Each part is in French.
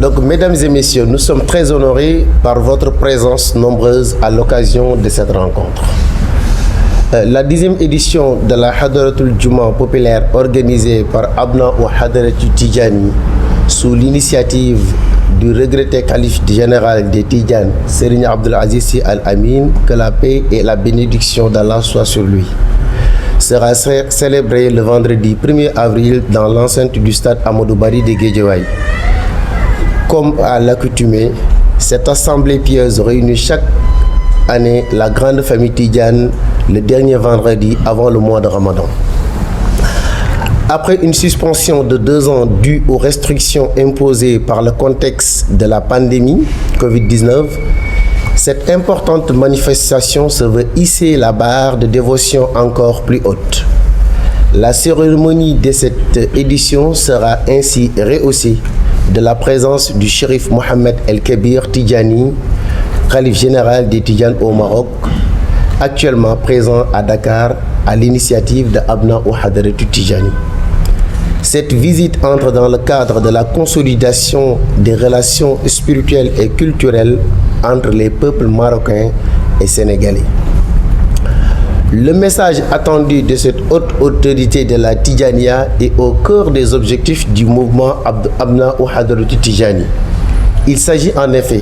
Donc, mesdames et messieurs, nous sommes très honorés par votre présence nombreuse à l'occasion de cette rencontre. La 10e édition de la Hadratul Juma populaire organisée par Abna ou Hadratul Tidjani sous l'initiative du regretté calife général des Tidjanes, Serigne Abdul Aziz Sy Al Amin, que la paix et la bénédiction d'Allah soient sur lui, sera célébrée le vendredi 1er avril dans l'enceinte du stade Amadou Barry de Guédiawaye. Comme à l'accoutumée, cette assemblée pieuse réunit chaque année la grande famille Tidjane le dernier vendredi avant le mois de Ramadan. Après une suspension de 2 ans due aux restrictions imposées par le contexte de la pandémie Covid-19, cette importante manifestation se veut hisser la barre de dévotion encore plus haute. La cérémonie de cette édition sera ainsi rehaussée de la présence du shérif Mohamed El Kébir Tidjani, calife général des Tidjanes au Maroc, actuellement présent à Dakar à l'initiative de Abna ou Hadratul Tidjani. Cette visite entre dans le cadre de la consolidation des relations spirituelles et culturelles entre les peuples marocains et sénégalais. Le message attendu de cette haute autorité de la Tidjania est au cœur des objectifs du mouvement Abna ou Hadratul Tidjani. Il s'agit en effet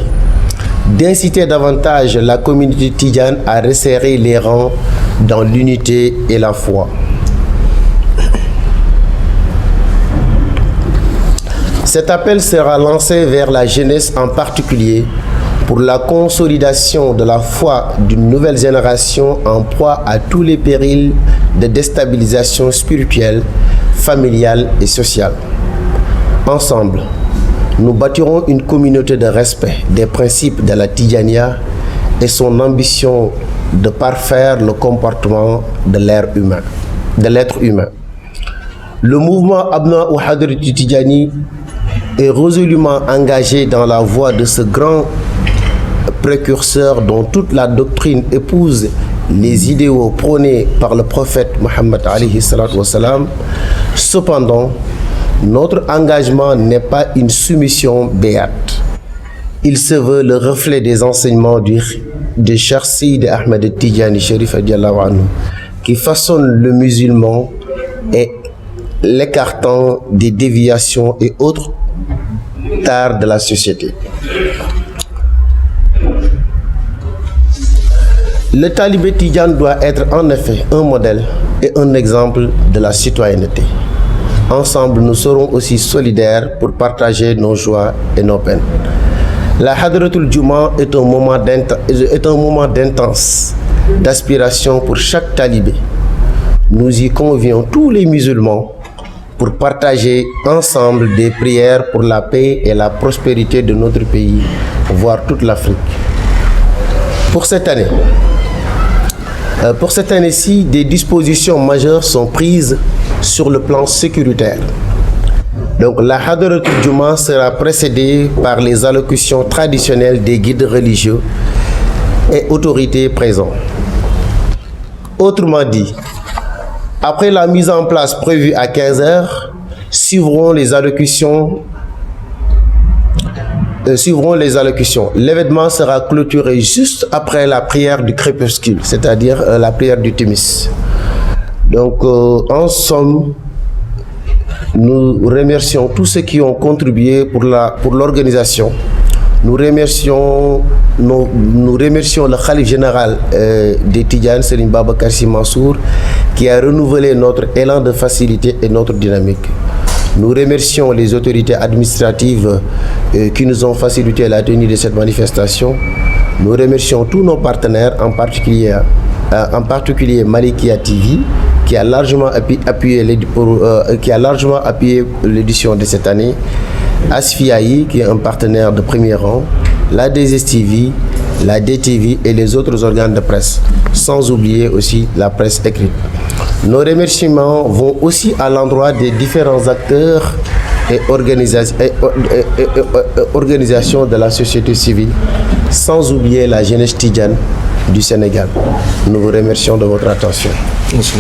d'inciter davantage la communauté tidjane à resserrer les rangs dans l'unité et la foi. Cet appel sera lancé vers la jeunesse en particulier pour la consolidation de la foi d'une nouvelle génération en proie à tous les périls de déstabilisation spirituelle, familiale et sociale. Ensemble, nous bâtirons une communauté de respect des principes de la Tidjania et son ambition de parfaire le comportement de l'être humain. Le mouvement Abna ou Hadratul Tidjani est résolument engagé dans la voie de ce grand précurseur dont toute la doctrine épouse les idéaux prônés par le prophète Mohammed alayhi salatu wassalam. Cependant, notre engagement n'est pas une soumission béate. Il se veut le reflet des enseignements de Cheikh Sidi Ahmed Tidjani Chérif radiallahu anhu, qui façonne le musulman et l'écartant des déviations et autres tares de la société. Le talibé Tidjane doit être en effet un modèle et un exemple de la citoyenneté. Ensemble, nous serons aussi solidaires pour partager nos joies et nos peines. La Hadratul Juma est un moment d'intense, d'aspiration pour chaque talibé. Nous y convions tous les musulmans pour partager ensemble des prières pour la paix et la prospérité de notre pays, voire toute l'Afrique. Pour cette année-ci, des dispositions majeures sont prises sur le plan sécuritaire. Donc, la Hadratul Juma sera précédée par les allocutions traditionnelles des guides religieux et autorités présents. Autrement dit, après la mise en place prévue à 15h, suivront les allocutions. L'événement sera clôturé juste après la prière du crépuscule, c'est-à-dire la prière du Timis. Donc, en somme, nous remercions tous ceux qui ont contribué pour l'organisation. Nous remercions le Khalif général des Tidjanes, Serigne Babacar Sy Mansour, qui a renouvelé notre élan de facilité et notre dynamique. Nous remercions les autorités administratives qui nous ont facilité la tenue de cette manifestation. Nous remercions tous nos partenaires, en particulier Malikia TV, qui a largement appuyé l'édition de cette année, Asfiaï, qui est un partenaire de premier rang, la 2STV, la DTV et les autres organes de presse, sans oublier aussi la presse écrite. Nos remerciements vont aussi à l'endroit des différents acteurs et organisations de la société civile, sans oublier la jeunesse tidjane du Sénégal. Nous vous remercions de votre attention. Merci.